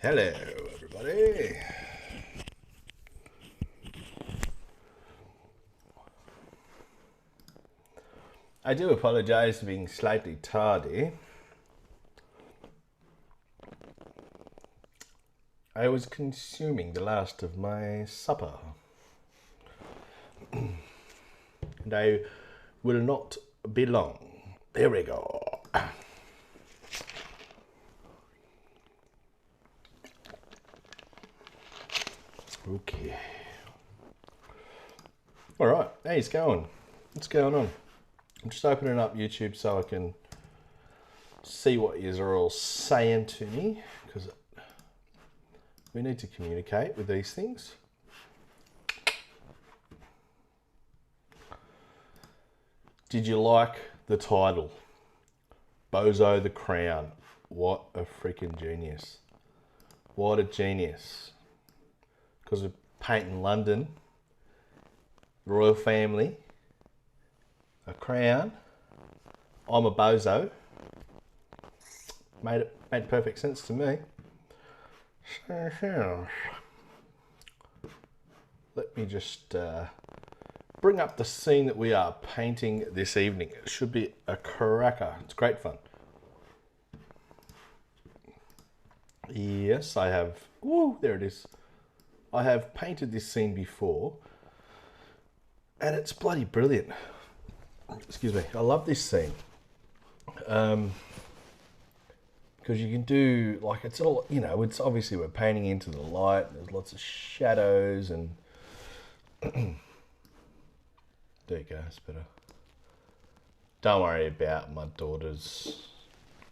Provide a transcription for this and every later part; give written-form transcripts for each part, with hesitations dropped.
Hello, everybody. I do apologize for being slightly tardy. I was consuming the last of my supper. And I will not be long. Here we go. Okay. All right. Hey, it's going. What's going on? I'm just opening up YouTube so I can see what yous are all saying to me, because we need to communicate with these things. Did you like the title? Bozo the Crown. What a freaking genius. What a genius. Because of painting London, the royal family, a crown, I'm a bozo. Made perfect sense to me. Let me just bring up the scene that we are painting this evening. It should be a cracker. It's great fun. Yes, I have. Woo, there it is. I have painted this scene before, and it's bloody brilliant. Excuse me. I love this scene. Because you can do, like, it's all, you know, it's obviously we're painting into the light, and there's lots of shadows, and there you go, it's better. Don't worry about my daughter's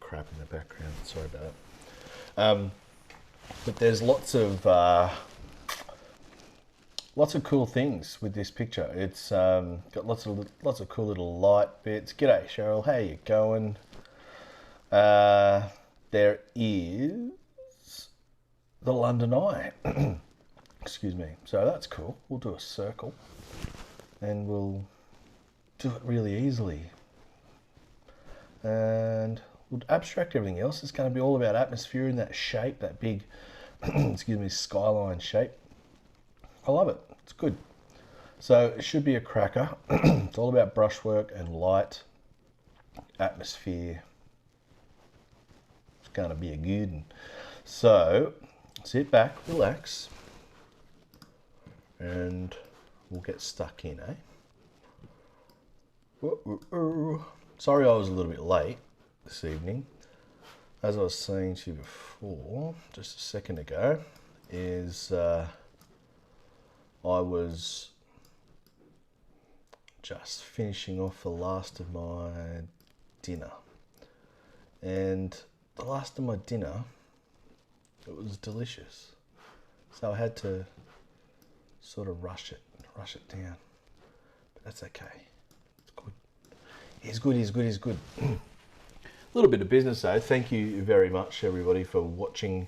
crap in the background, sorry about that. But there's lots of cool things with this picture. It's got lots of cool little light bits. G'day Cheryl, how you going? There is the London Eye. Excuse me. So that's cool. We'll do a circle and we'll do it really easily. And we'll abstract everything else. It's going to be all about atmosphere in that shape, that big, excuse me, skyline shape. I love it. It's good. So it should be a cracker. It's all about brushwork and light, atmosphere. Going to be a good one. So sit back, relax, and we'll get stuck in, eh? Sorry I was a little bit late this evening. As I was saying to you before, just a second ago, is I was just finishing off the last of my dinner, and the last of my dinner, it was delicious. So I had to sort of rush it down. But that's okay. It's good. He's good. A little bit of business though. Thank you very much everybody for watching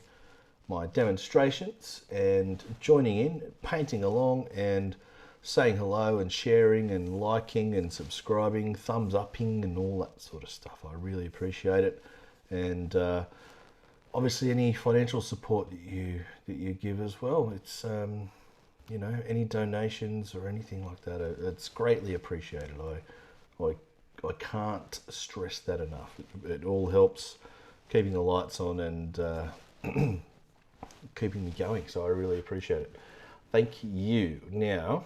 my demonstrations and joining in, painting along and saying hello and sharing and liking and subscribing, thumbs upping and all that sort of stuff. I really appreciate it. And obviously any financial support that you give as well, it's you know, any donations or anything like that, it's greatly appreciated. I can't stress that enough. It all helps keeping the lights on and keeping me going, so I really appreciate it. Thank you. Now,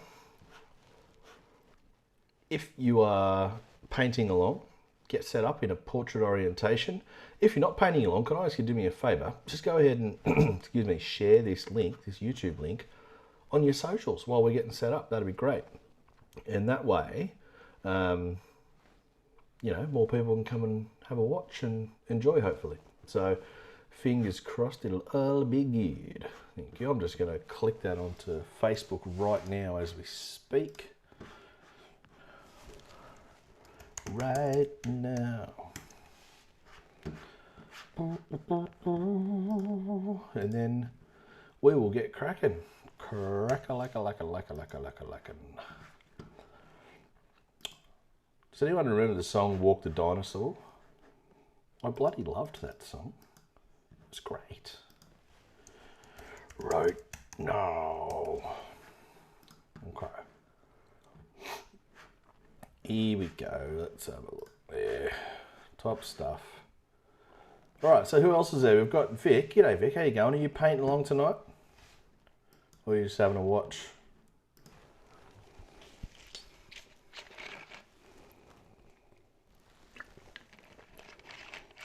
if you are painting along, get set up in a portrait orientation. If you're not painting along, can I ask you to do me a favor? Just go ahead and excuse me, share this link, this YouTube link, on your socials while we're getting set up. That'd be great. And that way, you know, more people can come and have a watch and enjoy, hopefully. So fingers crossed it'll all be good. Thank you. I'm just going to click that onto Facebook right now as we speak. Right now. And then we will get cracking. Crack-a-lacka-lacka-lacka-lacka-lacka-lacka. Does anyone remember the song Walk the Dinosaur? I bloody loved that song. That's great. Right now. Okay. Here we go. Let's have a look there. Top stuff. All right, so who else is there? We've got Vic. G'day, Vic. How you going? Are you painting along tonight? Or are you just having a watch?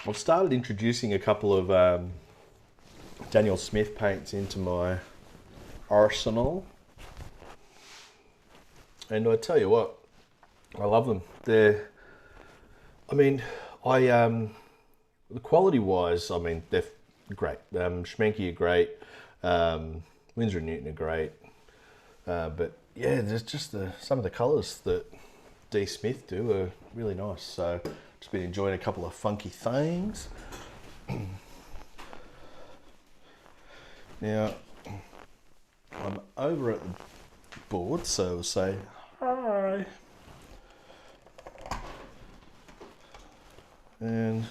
I've started introducing a couple of Daniel Smith paints into my arsenal. And I tell you what, I love them. The quality wise, I mean, they're great. Schmenke are great. Winsor and Newton are great. But yeah, there's just some of the colours that D. Smith do are really nice. So just been enjoying a couple of funky things. Now, I'm over at the board, so we'll say hi. And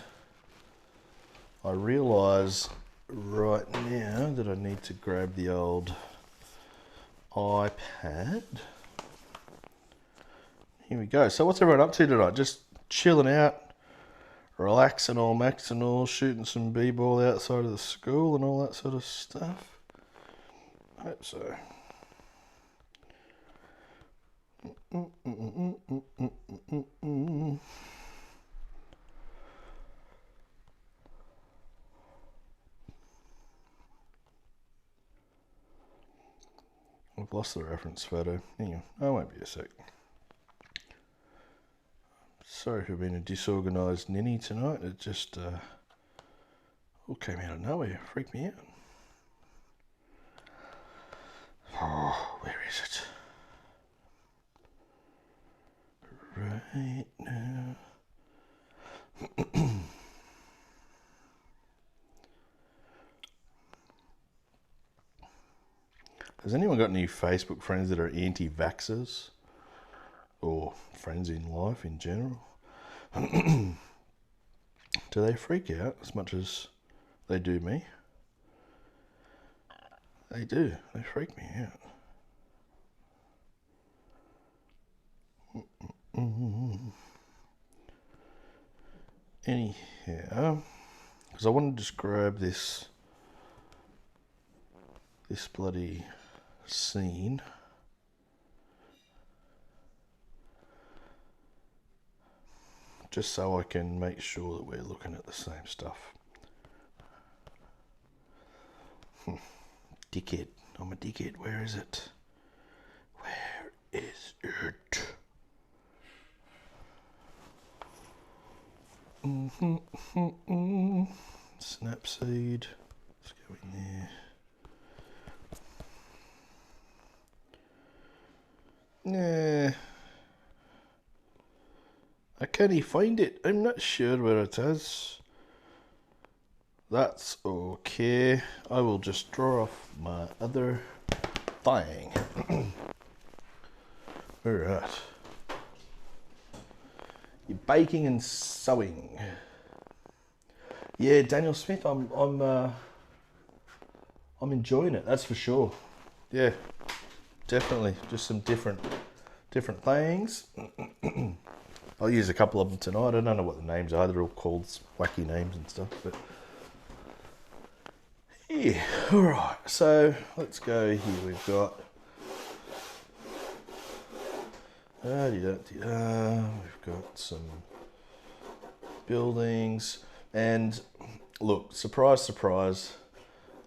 I realise right now that I need to grab the old iPad. Here we go. So what's everyone up to tonight? Just chilling out, relaxing all, maxing all, shooting some b-ball outside of the school and all that sort of stuff. I hope so. I've lost the reference photo. Hang on, I won't be a sec. Sorry for being a disorganised ninny tonight. It just all came out of nowhere. Freaked me out. Oh, where is it? Right now. Has anyone got any Facebook friends that are anti-vaxxers? Or friends in life in general? Do they freak out as much as they do me? They do. They freak me out. Anyhow, because I want to just grab this bloody scene. Just so I can make sure that we're looking at the same stuff. Dickhead. I'm a dickhead. Where is it? Where is it? Snapseed. Let's go in there. Nah. I can't find it. I'm not sure where it is. That's okay. I will just draw off my other thing. Alright. You're baking and sewing. Yeah, Daniel Smith, I'm enjoying it, that's for sure. Yeah, definitely. Just some different things. I'll use a couple of them tonight. I don't know what the names are. They're all called wacky names and stuff. But yeah, all right. So let's go here. We've got we've got some buildings, and look, surprise, surprise.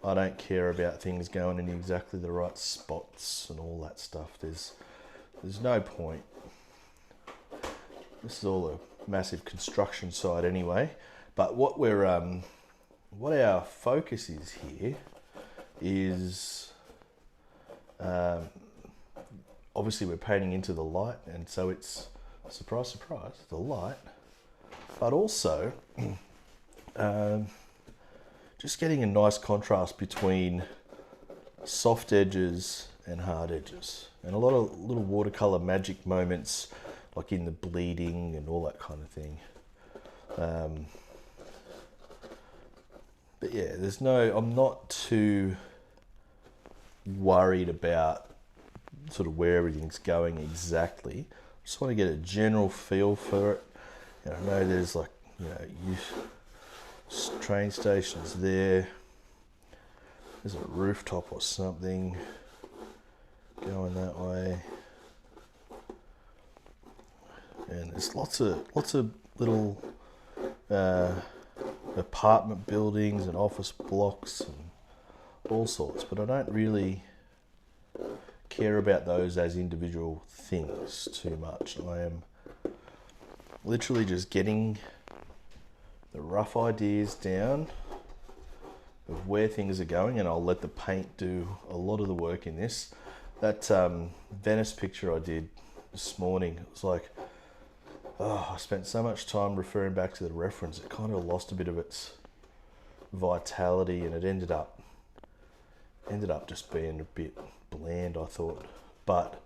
I don't care about things going in exactly the right spots and all that stuff. There's no point. This is all a massive construction site anyway. But what our focus is here is obviously we're painting into the light, and so it's surprise, surprise, the light, but also just getting a nice contrast between soft edges and hard edges, and a lot of little watercolor magic moments, like in the bleeding and all that kind of thing. But yeah, I'm not too worried about sort of where everything's going exactly. Just want to get a general feel for it. And I know there's like, train stations there. There's a rooftop or something going that way. And there's lots of little apartment buildings and office blocks and all sorts, but I don't really care about those as individual things too much. I am literally just getting the rough ideas down of where things are going, and I'll let the paint do a lot of the work in this. That Venice picture I did this morning, it was like, I spent so much time referring back to the reference, it kind of lost a bit of its vitality, and it ended up just being a bit bland, I thought. But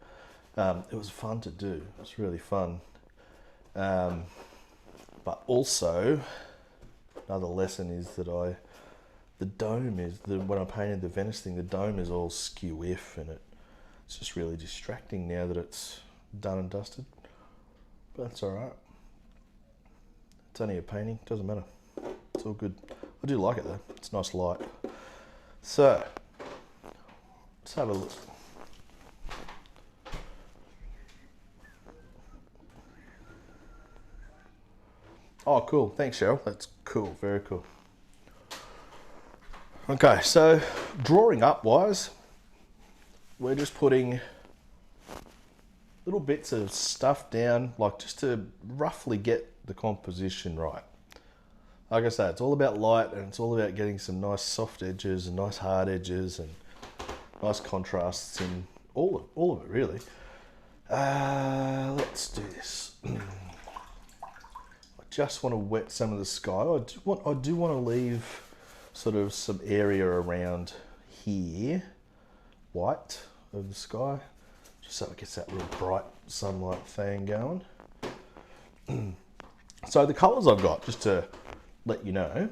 it was fun to do. It was really fun. But also, another lesson is that when I painted the Venice thing, the dome is all skew-if, and it's just really distracting now that it's done and dusted. But that's all right. It's only a painting, doesn't matter. It's all good. I do like it though. It's nice light. So, let's have a look. Oh, cool. Thanks, Cheryl. That's cool. Very cool. Okay, so drawing up wise, we're just putting little bits of stuff down, like just to roughly get the composition right. Like I say, it's all about light, and it's all about getting some nice soft edges and nice hard edges and nice contrasts in all of it really. Let's do this. I just want to wet some of the sky. I do want to leave sort of some area around here, white of the sky, just so it gets that real bright sunlight thing going. So the colours I've got, just to let you know,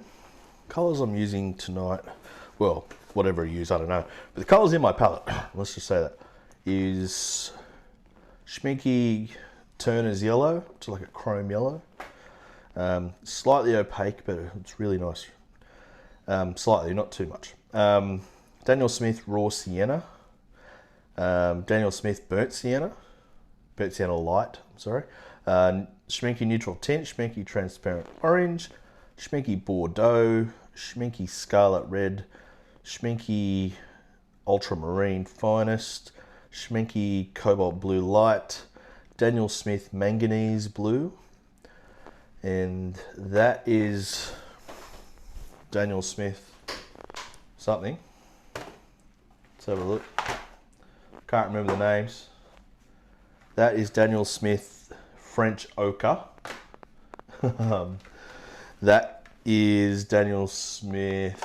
colours I'm using tonight, well, whatever I use, I don't know, but the colours in my palette, let's just say that, is Schminky Turner's Yellow, it's like a chrome yellow. Slightly opaque, but it's really nice. Slightly, not too much. Daniel Smith Raw Sienna. Daniel Smith Burnt Sienna Light, sorry. Schminky Neutral Tint, Schminky Transparent Orange, Schminky Bordeaux, Schminky Scarlet Red, Schminky Ultramarine Finest, Schminky Cobalt Blue Light, Daniel Smith Manganese Blue, and that is Daniel Smith something. Let's have a look. Can't remember the names. That is Daniel Smith French Ochre. That is Daniel Smith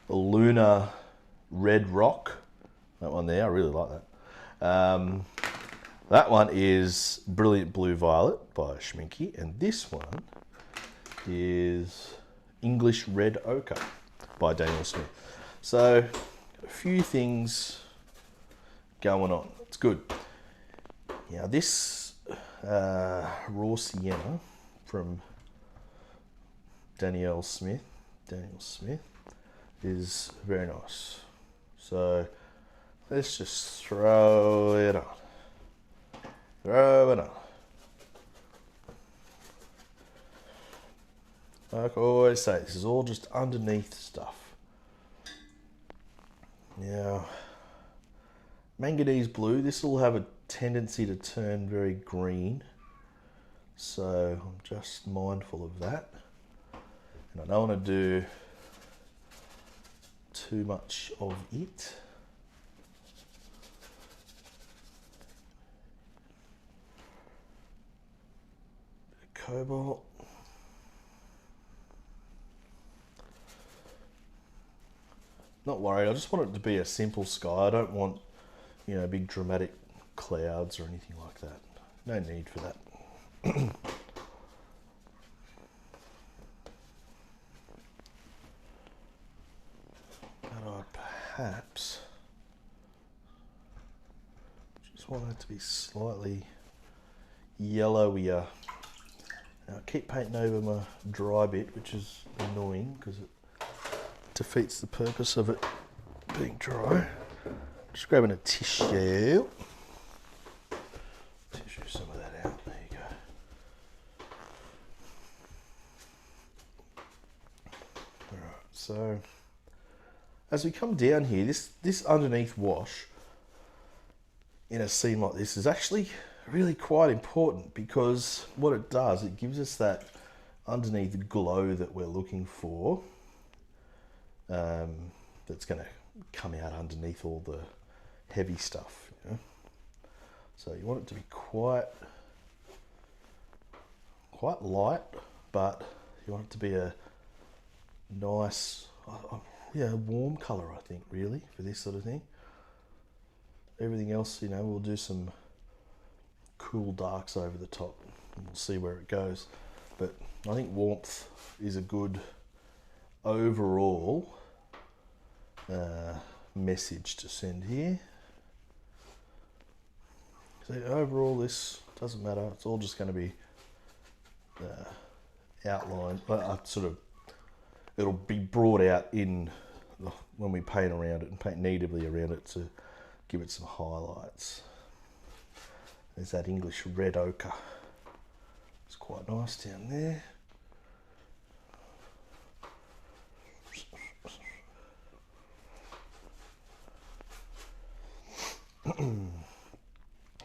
Lunar Red Rock. That one there, I really like that. That one is Brilliant Blue Violet by Schminky, and this one is English Red Ochre by Daniel Smith. So a few things going on. It's good. Now this Raw Sienna from Daniel Smith is very nice. So let's just throw it on. Like I always say, this is all just underneath stuff. Now, manganese blue, this will have a tendency to turn very green. So I'm just mindful of that. And I don't want to do too much of it. Cobalt. Not worried, I just want it to be a simple sky. I don't want, big dramatic clouds or anything like that. No need for that. want that to be slightly yellowier. Now I keep painting over my dry bit, which is annoying because it defeats the purpose of it being dry. Just grabbing a tissue. Tissue some of that out. There you go. Alright, so as we come down here, this underneath wash in a scene like this is actually really quite important, because what it does, it gives us that underneath glow that we're looking for, that's going to come out underneath all the heavy stuff, you know? So you want it to be quite light, but you want it to be a nice, yeah, warm colour, I think, really, for this sort of thing. Everything else, you know, we'll do some cool darks over the top and we'll see where it goes. But I think warmth is a good overall message to send here. So overall, this doesn't matter, it's all just going to be outlined, it'll be brought out in when we paint around it and paint natively around it to give it some highlights. There's that English red ochre. It's quite nice down there.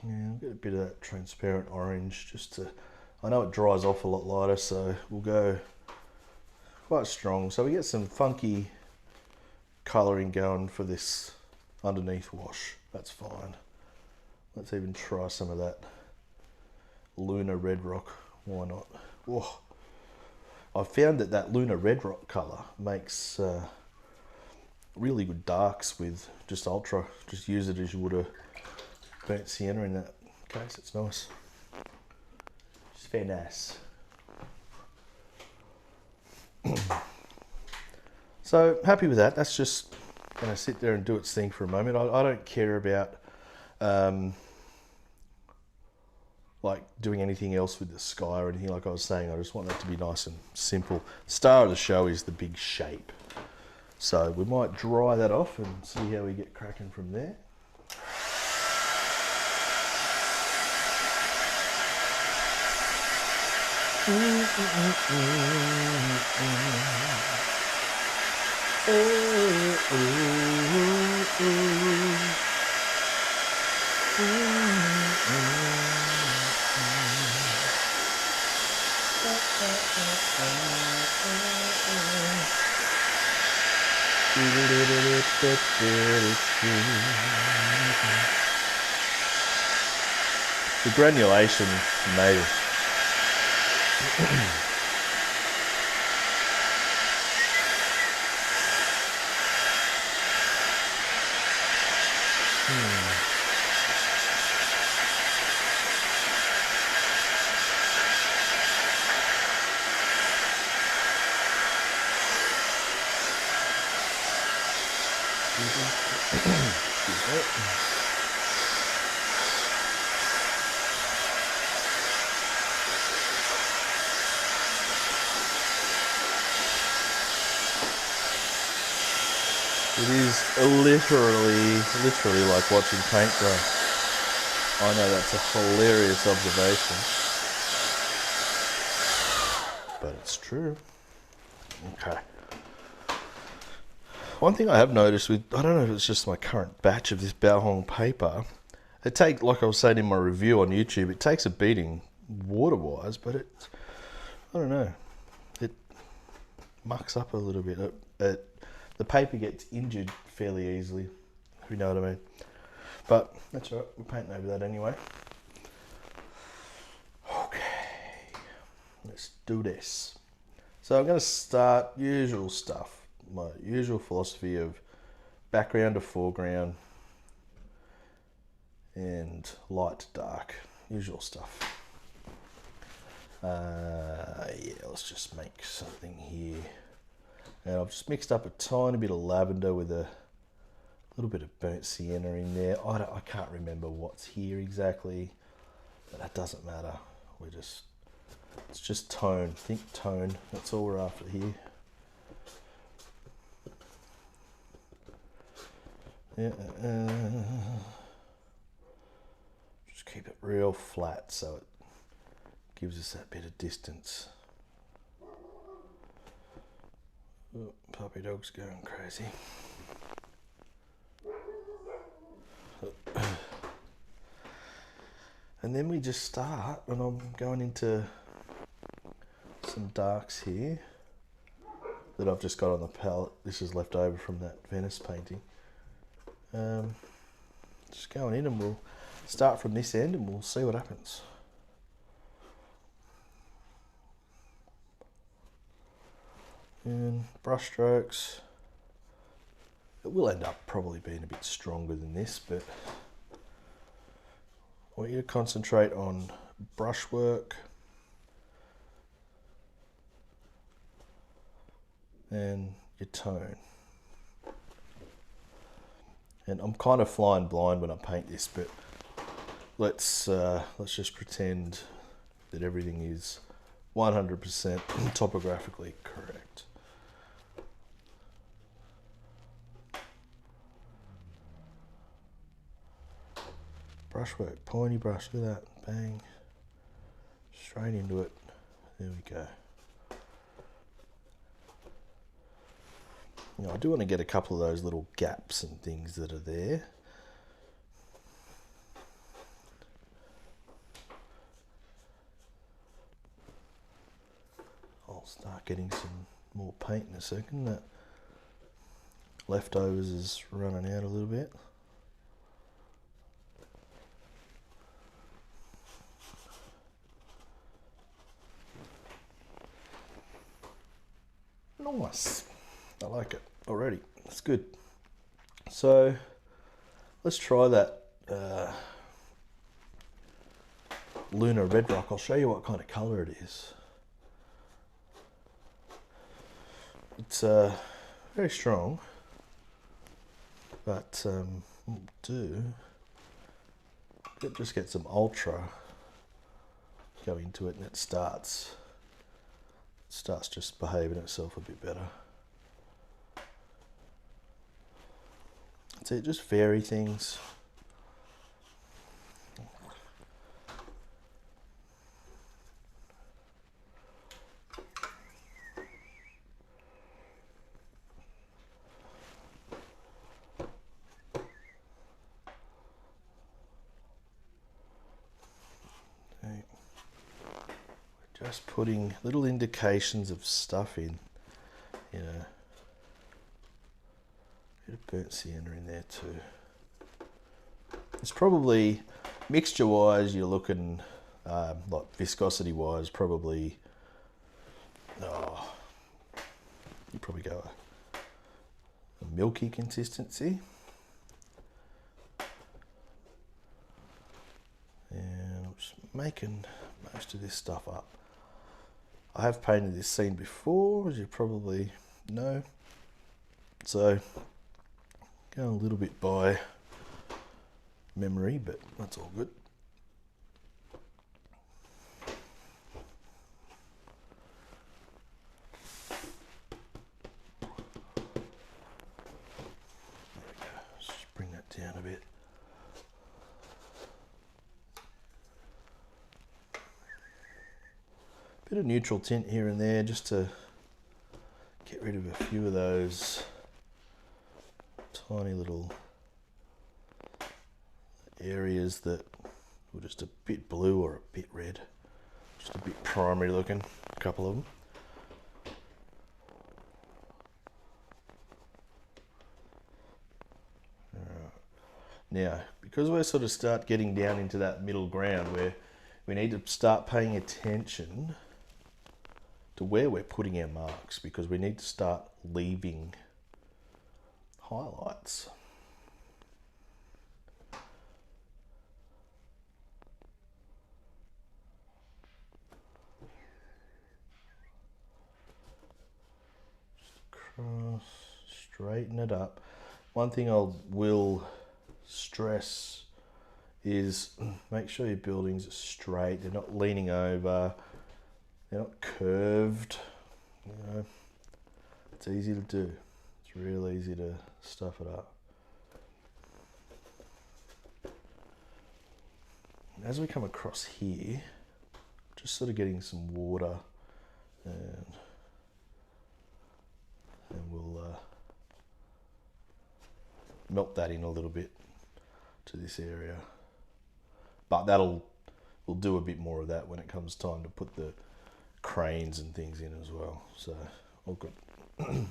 Yeah, I'll get a bit of that transparent orange just to, I know it dries off a lot lighter, so we'll go quite strong. So we get some funky colouring going for this underneath wash. That's fine. Let's even try some of that Lunar Red Rock. Why not? Oh, I found that Lunar Red Rock colour makes really good darks with just ultra. Just use it as you would a burnt sienna in that case. It's nice. It's very nice. So happy with that. That's just going to sit there and do its thing for a moment. I don't care about like doing anything else with the sky or anything. Like I was saying, I just want that to be nice and simple. The star of the show is the big shape. So we might dry that off and see how we get cracking from there. The granulation made it. It is literally like watching paint dry. I know that's a hilarious observation, but it's true. Okay. One thing I have noticed with, I don't know if it's just my current batch of this Baohong paper, like I was saying in my review on YouTube, it takes a beating water-wise, but I don't know, it mucks up a little bit. The paper gets injured fairly easily, if you know what I mean. But that's all right, we're painting over that anyway. Okay, let's do this. So I'm going to start usual stuff, my usual philosophy of background to foreground and light to dark, usual stuff. Yeah, let's just make something here. And I've just mixed up a tiny bit of lavender with a little bit of burnt sienna in there. I can't remember what's here exactly, but that doesn't matter. It's just tone, think tone. That's all we're after here. Yeah, just keep it real flat so it gives us that bit of distance. Oh, puppy dog's going crazy. And then we just start, and I'm going into some darks here that I've just got on the palette. This is left over from that Venice painting. Just going in, and we'll start from this end and we'll see what happens. And brush strokes, it will end up probably being a bit stronger than this, but I want you to concentrate on brushwork and your tone. And I'm kind of flying blind when I paint this, but let's just pretend that everything is 100% topographically correct. Brushwork, pointy brush, look at that, bang, straight into it. There we go. Now, I do want to get a couple of those little gaps and things that are there. I'll start getting some more paint in a second. That leftovers is running out a little bit. Nice. I like it already. It's good. So let's try that Lunar Red Rock. I'll show you what kind of colour it is. It's very strong, but what we'll do, just get some ultra, go into it, and it starts just behaving itself a bit better. That's it, just vary things. Okay. We're just putting little indications of stuff in, you know. Bit of burnt sienna in there too. It's probably, mixture wise, you're looking like viscosity wise, probably, you probably go a milky consistency. And I'm just making most of this stuff up. I have painted this scene before, as you probably know, so going a little bit by memory, but that's all good. There we go. Let's just bring that down a bit. Bit of neutral tint here and there just to get rid of a few of those tiny little areas that were just a bit blue or a bit red, just a bit primary looking, a couple of them. Now, because we sort of start getting down into that middle ground where we need to start paying attention to where we're putting our marks, because we need to start leaving highlights. Just across, straighten it up. one thing I will stress is make sure your buildings are straight. They're not leaning over. They're not curved. You know, it's easy to do. It's real easy to stuff it up. As we come across here, just sort of getting some water, and we'll melt that in a little bit to this area. But we'll do a bit more of that when it comes time to put the cranes and things in as well. So all good. I'm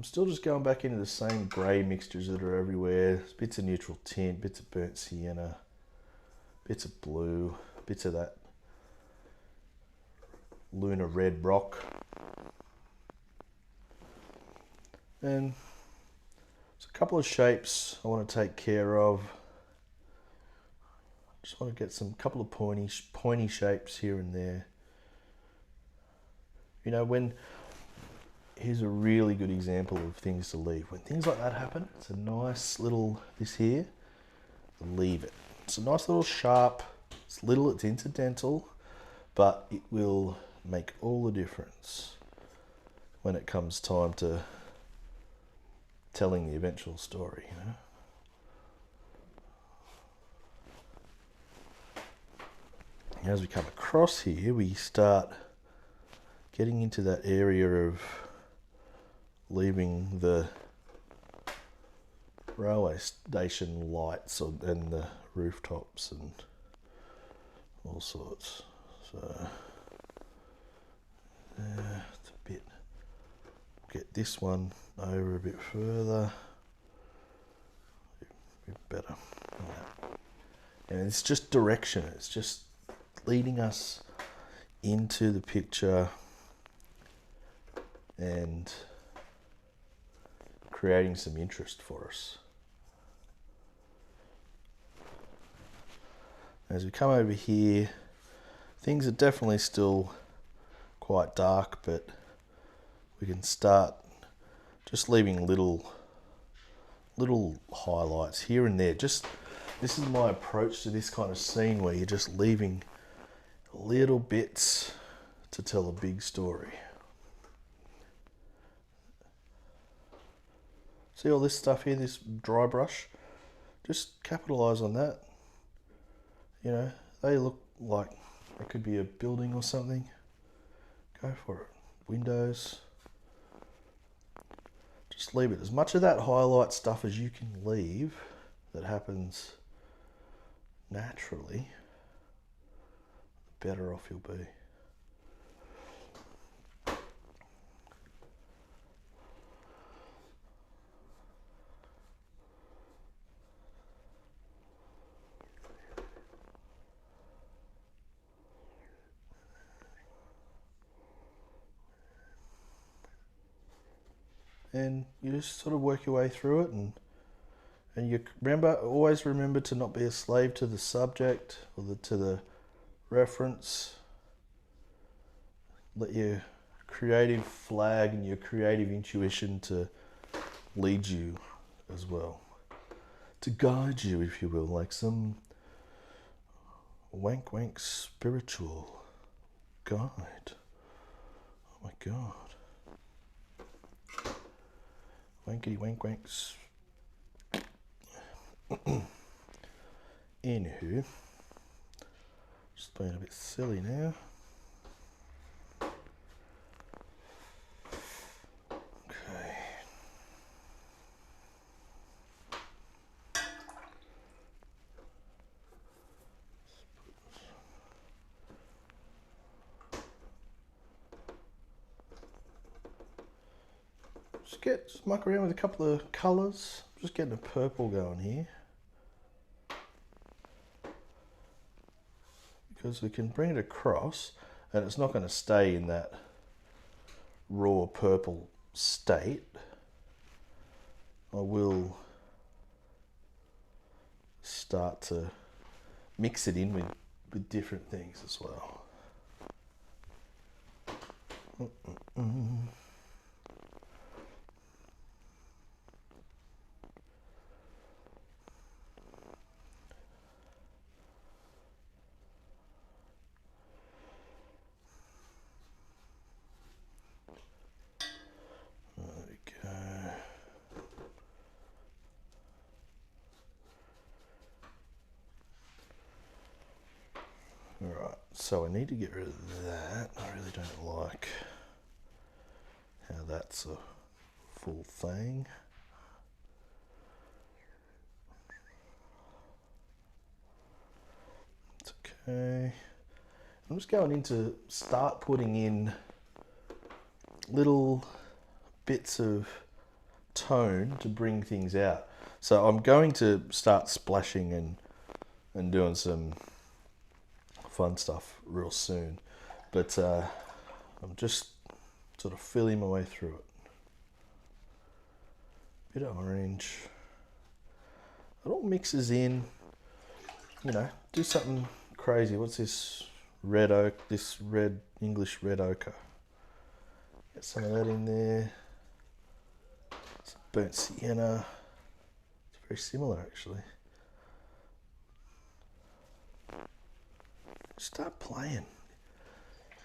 still just going back into the same grey mixtures that are everywhere. Bits of neutral tint, bits of burnt sienna, bits of blue, bits of that lunar red rock. And there's a couple of shapes I want to take care of. Just want to get some couple of pointy shapes here and there. You know, here's a really good example of things to leave. When things like that happen, it's a nice little, this here, leave it. It's a nice little sharp, it's little, it's incidental, but it will make all the difference when it comes time to telling the eventual story, you know? As we come across here, we start getting into that area of leaving the railway station lights and the rooftops and all sorts. So it's a bit, get this one over a bit further, a bit better. And it's just direction, it's just leading us into the picture and creating some interest for us. As we come over here, things are definitely still quite dark, but we can start just leaving little highlights here and there. This is my approach to this kind of scene, where you're just leaving little bits to tell a big story. See all this stuff here, this dry brush? Just capitalize on that. You know, they look like it could be a building or something. Go for it. Windows. Just leave it. As much of that highlight stuff as you can leave that happens naturally, the better off you'll be. And you just sort of work your way through it, and you always remember to not be a slave to the subject or to the reference. Let your creative flag and your creative intuition to lead you as well, to guide you, if you will, like some wank spiritual guide. Oh my God. Wankety wanks. Anywho, just being a bit silly now. Okay. Just muck around with a couple of colours. Just getting a purple going here, because we can bring it across and it's not going to stay in that raw purple state. I will start to mix it in with different things as well. So I need to get rid of that. I really don't like how that's a full thing. It's okay. I'm just going in to start putting in little bits of tone to bring things out. So I'm going to start splashing and doing some fun stuff real soon, but I'm just sort of feeling my way through it. Bit of orange. It all mixes in, you know, do something crazy. What's this red oak, this red English red ochre? Get some of that in there. Some burnt sienna. It's very similar actually. Start playing.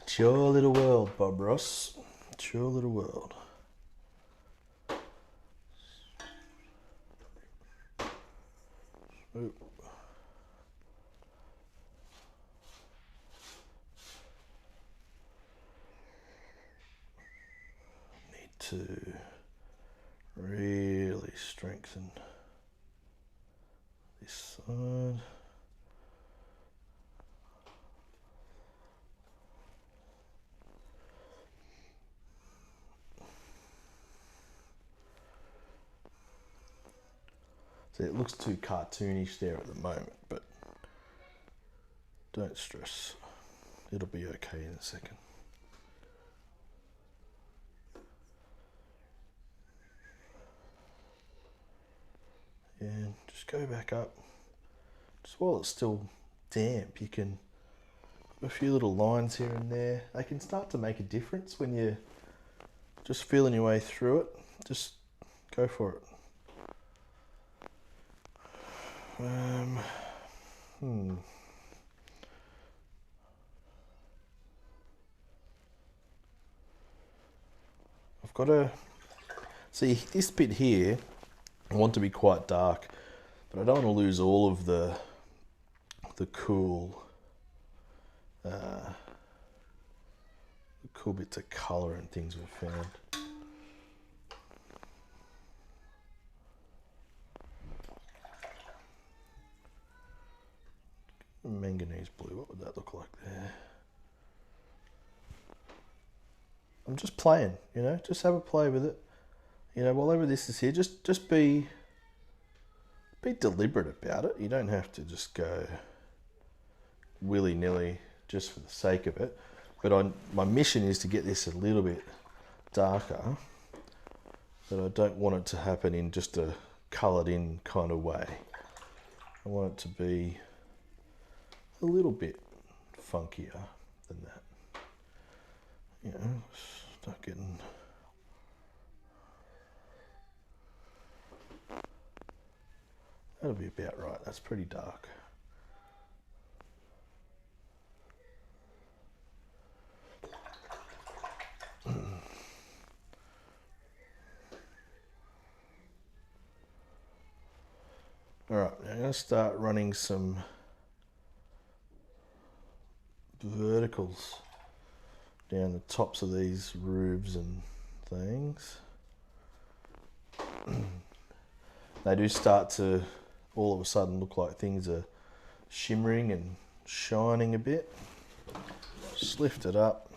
It's your little world, Bob Ross. It's your little world. Oop. Need to really strengthen this side. See, it looks too cartoonish there at the moment, but don't stress. It'll be okay in a second. And just go back up. Just while it's still damp, you can put a few little lines here and there. They can start to make a difference when you're just feeling your way through it. Just go for it. I've got to see this bit here. I want to be quite dark, but I don't want to lose all of the cool bits of colour and things we've found. Manganese blue, what would that look like there? I'm just playing, you know, just have a play with it. You know, whatever this is here, just be deliberate about it. You don't have to just go willy-nilly just for the sake of it. But my mission is to get this a little bit darker, but I don't want it to happen in just a coloured in kind of way. I want it to be a little bit funkier than that. You know, start getting... That'll be about right. That's pretty dark. All right, I'm going to start running some verticals down the tops of these roofs and things. They do start to all of a sudden look like things are shimmering and shining a bit. Just lift it up.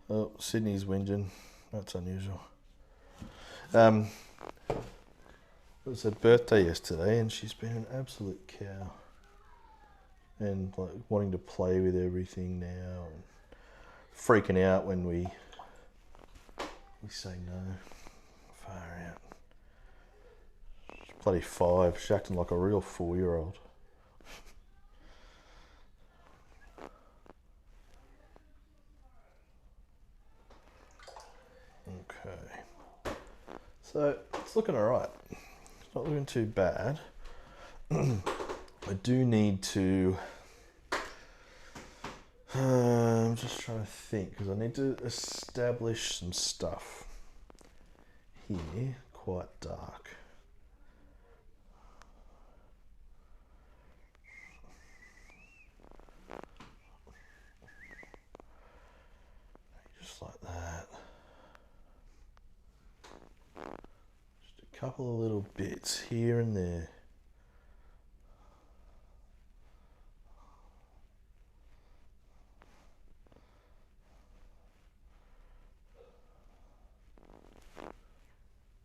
Oh, Sydney's whinging. That's unusual. It was her birthday yesterday and she's been an absolute cow. And like wanting to play with everything now and freaking out when we say no. Far out. She's bloody 5. She's acting like a real 4-year-old. Okay. So it's looking alright. It's not looking too bad. I do need to... I'm just trying to think because I need to establish some stuff here, quite dark. couple of little bits here and there.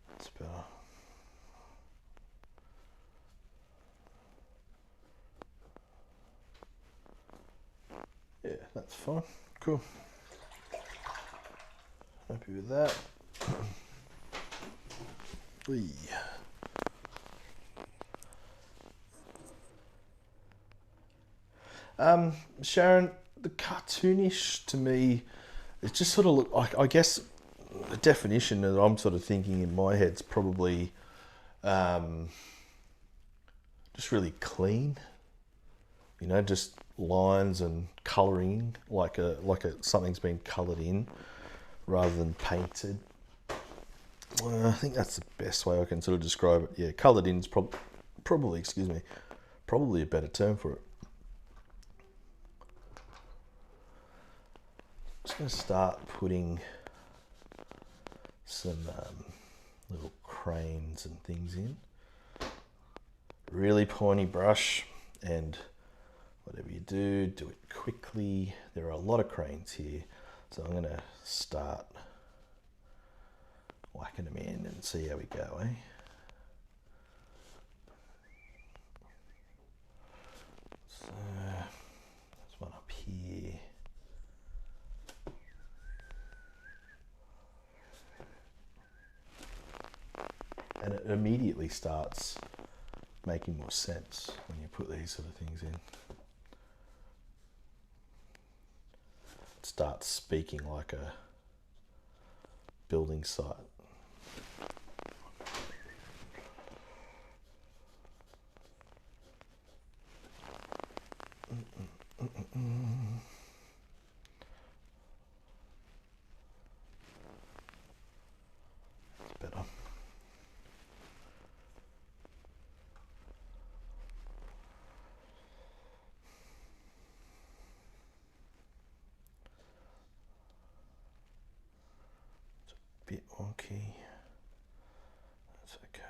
That's better. Yeah, that's fine. Cool. Happy with that. Sharon, the cartoonish to me, it just sort of look like, I guess the definition that I'm sort of thinking in my head's probably just really clean. You know, just lines and colouring, like something's been coloured in rather than painted. I think that's the best way I can sort of describe it. Yeah, coloured in is probably, excuse me, probably a better term for it. Just going to start putting some little cranes and things in. Really pointy brush, and whatever you do, do it quickly. There are a lot of cranes here, so I'm going to start whacking them in and see how we go, eh? So, there's one up here. And it immediately starts making more sense when you put these sort of things in. It starts speaking like a building site. It's better. Bit wonky. That's okay.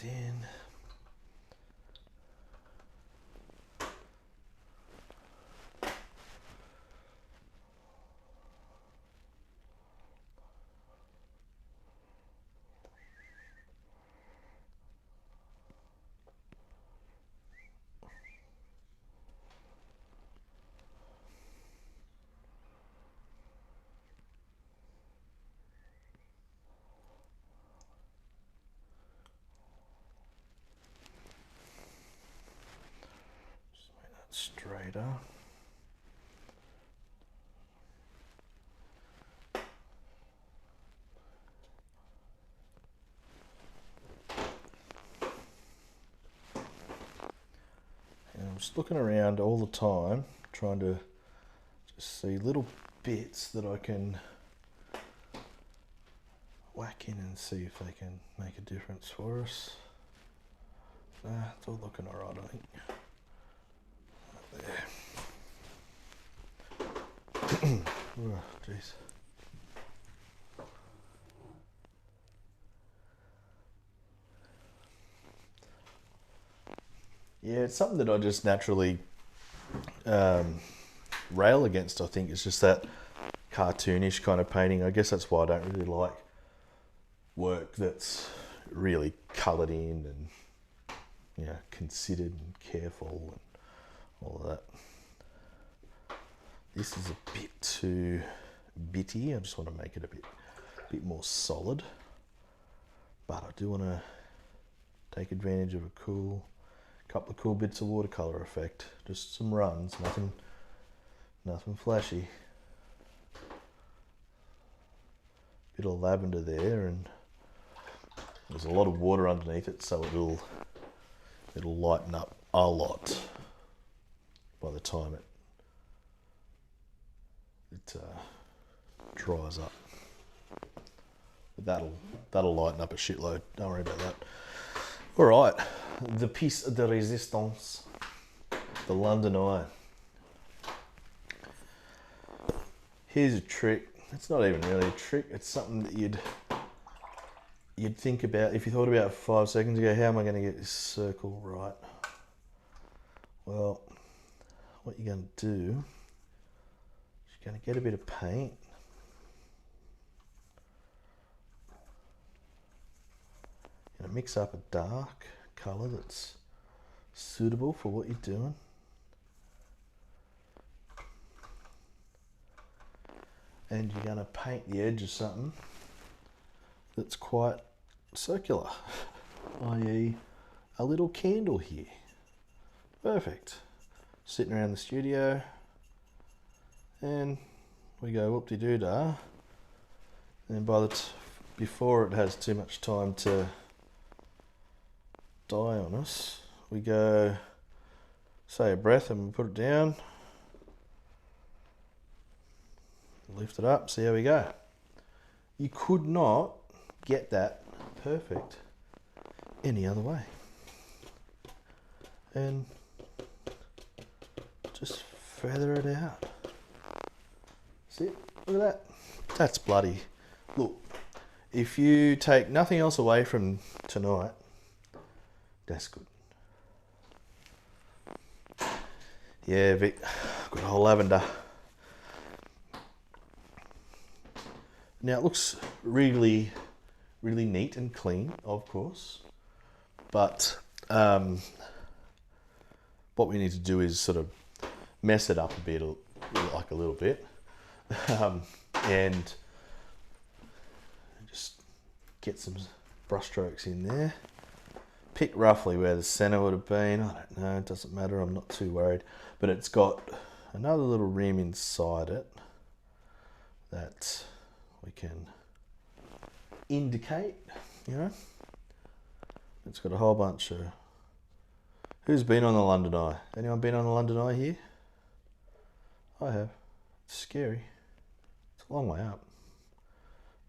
In. Straighter. And I'm just looking around all the time, trying to just see little bits that I can whack in and see if they can make a difference for us. It's all looking alright, I think. There. Oh, jeez. Yeah, it's something that I just naturally rail against, I think. It's just that cartoonish kind of painting. I guess that's why I don't really like work that's really coloured in and, you know, considered and careful and all of that. This is a bit too bitty. I just want to make it a bit more solid. But I do want to take advantage of a couple of cool bits of watercolour effect. Just some runs, nothing flashy. bit of lavender there, and there's a lot of water underneath it, so it'll lighten up a lot by the time it dries up. But that'll lighten up a shitload. Don't worry about that. All right, the piece de resistance, the London Eye. Here's a trick. It's not even really a trick. It's something that you'd think about if you thought about it 5 seconds ago. How am I going to get this circle right? Well, what you're going to do is you're going to get a bit of paint. You're going to mix up a dark colour that's suitable for what you're doing. And you're going to paint the edge of something that's quite circular, i.e. a little candle here. Perfect. Sitting around the studio, and we go whoop-de-doo-dah, and before it has too much time to die on us, we go say a breath and we put it down, lift it up, see how we go. You could not get that perfect any other way. And just feather it out. See it? Look at that. That's bloody. Look, if you take nothing else away from tonight, that's good. Yeah, Vic, got a whole lavender. Now it looks really, really neat and clean, of course, but what we need to do is sort of mess it up a bit, like a little bit, and just get some brush strokes in there. Pick roughly where the center would have been. I don't know, it doesn't matter, I'm not too worried. But it's got another little rim inside it that we can indicate, you know. It's got a whole bunch of... Who's been on the London Eye? Anyone been on the London Eye here? I have. It's scary. It's a long way up,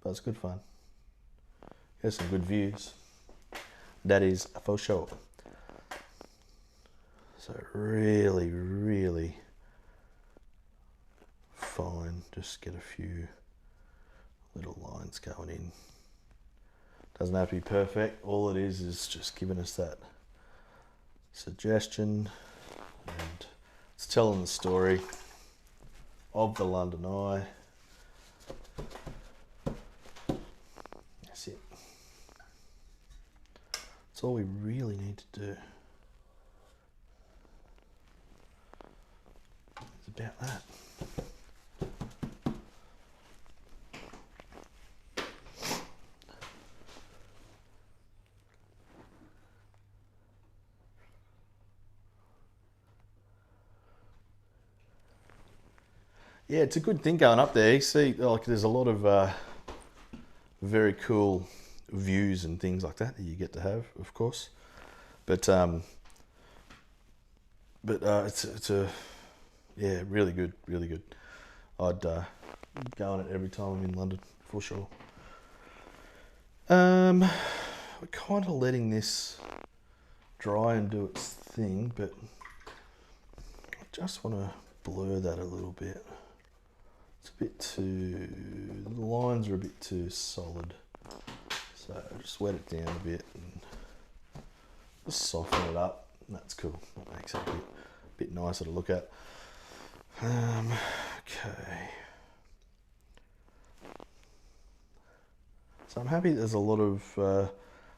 but it's good fun. There's some good views. That is for sure. So really, really fine. Just get a few little lines going in. Doesn't have to be perfect. All it is just giving us that suggestion, and it's telling the story of the London Eye. That's it. That's all we really need to do. It's about that. Yeah, it's a good thing going up there. You see, like, there's a lot of very cool views and things like that you get to have, of course. But it's a yeah, really good, really good. I'd go on it every time I'm in London for sure. We're kind of letting this dry and do its thing, but I just want to blur that a little bit. It's a bit too, the lines are a bit too solid. So just wet it down a bit and just soften it up. That's cool. That makes it a bit nicer to look at. Okay. So I'm happy there's a lot of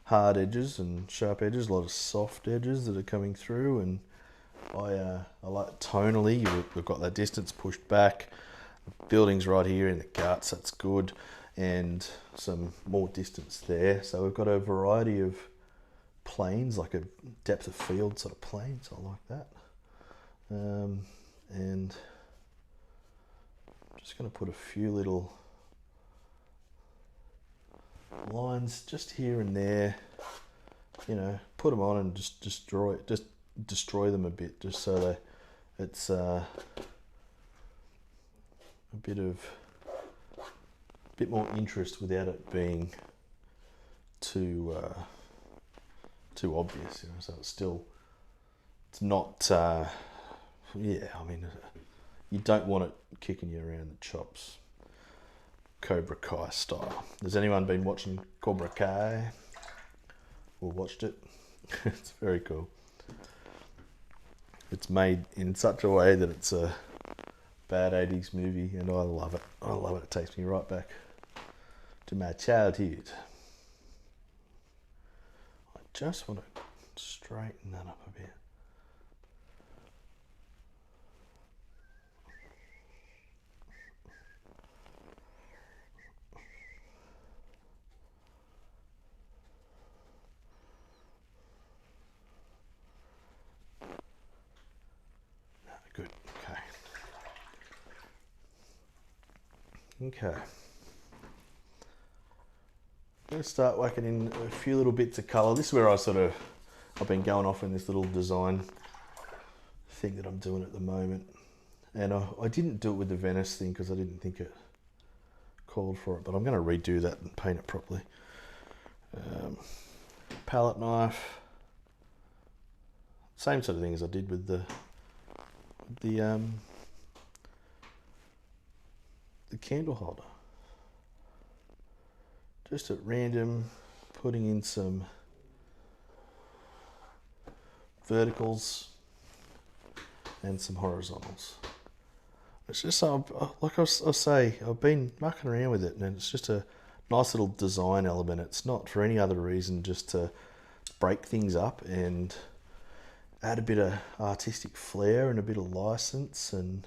hard edges and sharp edges, a lot of soft edges that are coming through, and I like tonally, we've got that distance pushed back. The building's right here in the guts, that's good, and some more distance there. So we've got a variety of planes, like a depth of field sort of planes. I like that. And I'm just going to put a few little lines just here and there, you know, put them on and just destroy them a bit, just so that it's a bit more interest without it being too obvious, you know. So it's not yeah, I mean, you don't want it kicking you around the chops, Cobra Kai style. Has anyone been watching Cobra Kai or watched it? It's very cool. It's made in such a way that it's a bad 80s movie, and I love it. I love it. It takes me right back to my childhood. I just want to straighten that up a bit. Good. Okay. I'm going to start whacking in a few little bits of colour. This is where I've been going off in this little design thing that I'm doing at the moment. And I didn't do it with the Venice thing because I didn't think it called for it, but I'm going to redo that and paint it properly. Palette knife. Same sort of thing as I did with the candle holder. Just at random, putting in some verticals and some horizontals. It's just, like I say, I've been mucking around with it, and it's just a nice little design element. It's not for any other reason, just to break things up and add a bit of artistic flair and a bit of license and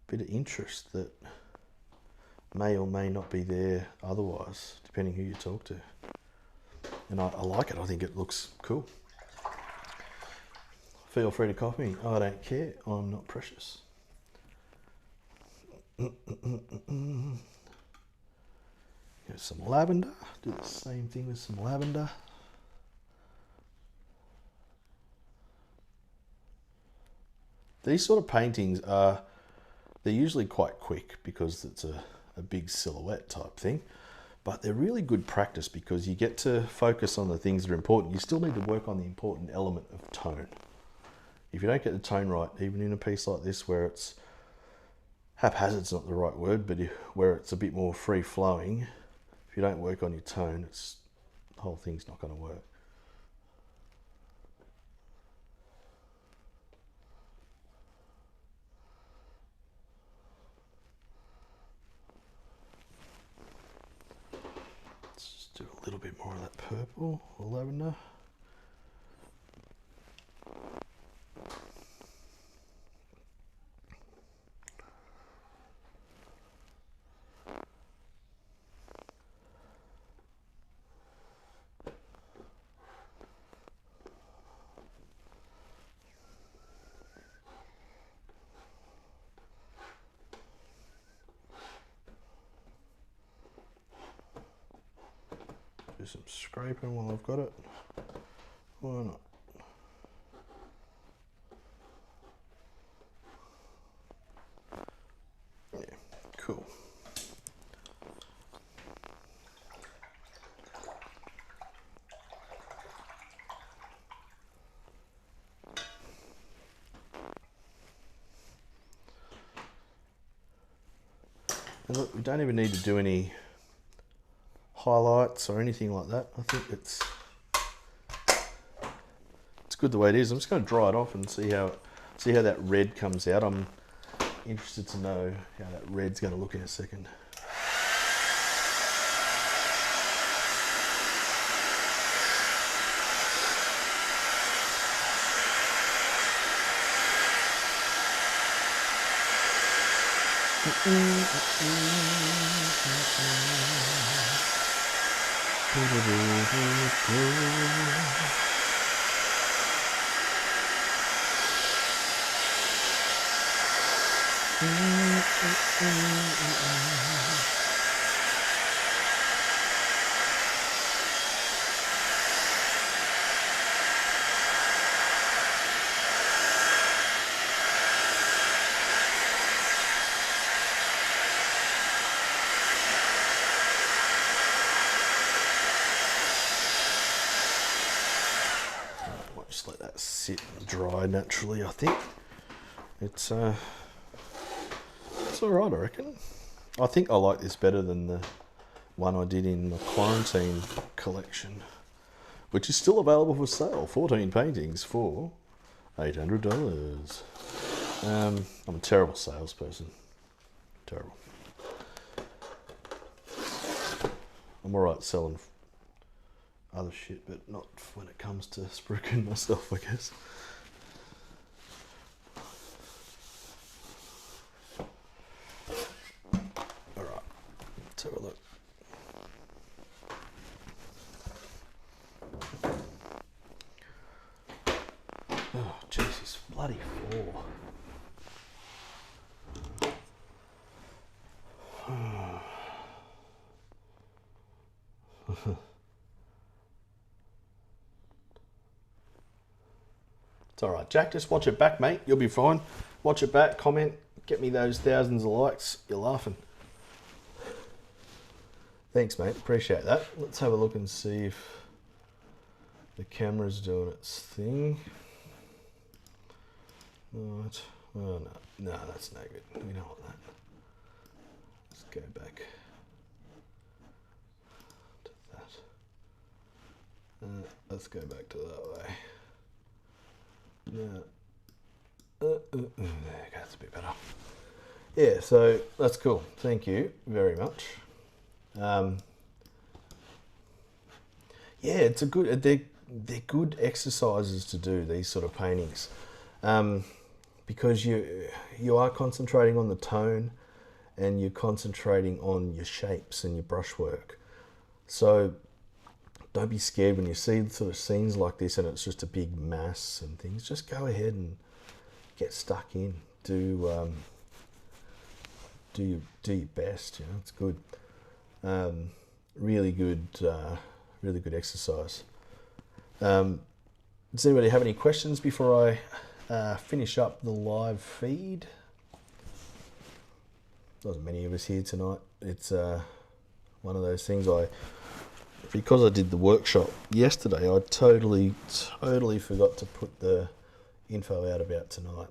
a bit of interest that may or may not be there otherwise, depending who you talk to. And I like it. I think it looks cool. Feel free to copy me. I don't care. I'm not precious. Get some lavender. Do the same thing with some lavender. These sort of paintings they're usually quite quick because it's a big silhouette type thing, but they're really good practice because you get to focus on the things that are important. You still need to work on the important element of tone. If you don't get the tone right, even in a piece like this where it's haphazard's not the right word, but where it's a bit more free flowing, if you don't work on your tone, the whole thing's not going to work. Do a little bit more of that purple or lavender. Do some scraping while I've got it. Why not? Yeah, cool. And look, we don't even need to do any highlights or anything like that. I think it's good the way it is. I'm just going to dry it off and see how that red comes out. I'm interested to know how that red's going to look in a second. just let that sit and dry naturally, I think. It's all right, I reckon. I think I like this better than the one I did in my quarantine collection, which is still available for sale. 14 paintings for $800. I'm a terrible salesperson. Terrible. I'm alright selling other shit, but not when it comes to spruiking myself, I guess. Alright, let's have a look. Oh, Jesus, bloody floor. It's alright, Jack, just watch it back, mate. You'll be fine. Watch it back, comment, get me those thousands of likes. You're laughing. Thanks, mate. Appreciate that. Let's have a look and see if the camera's doing its thing. Right. Oh, no, that's no good. We don't want that. Let's go back to that. Let's go back to that way. Yeah. There you go, that's a bit better. Yeah, so that's cool. Thank you very much. Yeah, it's a good. They're good exercises to do, these sort of paintings, because you are concentrating on the tone, and you're concentrating on your shapes and your brushwork. So don't be scared when you see sort of scenes like this and it's just a big mass and things. Just go ahead and get stuck in. Do your best. You know, it's good. Really good exercise. Does anybody have any questions before I finish up the live feed? Not many of us here tonight. It's one of those things because I did the workshop yesterday, I totally forgot to put the info out about tonight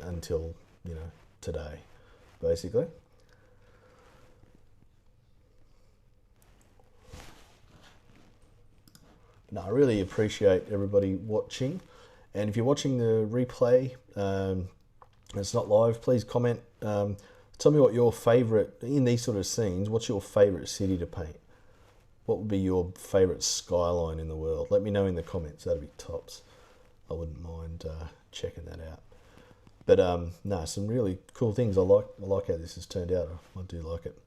until, you know, today, basically. No, I really appreciate everybody watching, and if you're watching the replay, it's not live, please comment. Tell me what your favourite, in these sort of scenes, what's your favourite city to paint? What would be your favourite skyline in the world? Let me know in the comments, that'd be tops. I wouldn't mind checking that out. But no, some really cool things. I like how this has turned out. I do like it.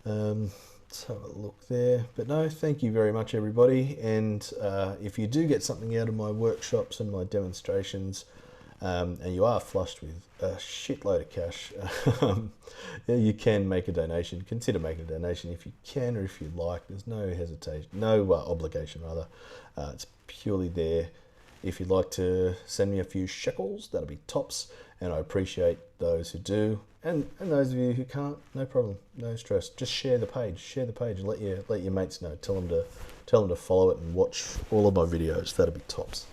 Let's have a look there. But no, thank you very much, everybody. And if you do get something out of my workshops and my demonstrations, and you are flushed with a shitload of cash, you can make a donation. Consider making a donation if you can or if you like. There's no hesitation, no obligation rather. It's purely there. If you'd like to send me a few shekels, that'll be tops, and I appreciate those who do. And those of you who can't, no problem, no stress. Just share the page. Share the page. Let your mates know. Tell them to follow it and watch all of my videos. That'll be tops.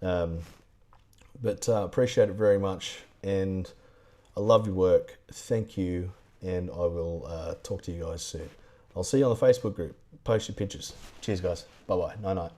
But appreciate it very much, and I love your work. Thank you, and I will talk to you guys soon. I'll see you on the Facebook group. Post your pictures. Cheers, guys. Bye-bye. Night-night.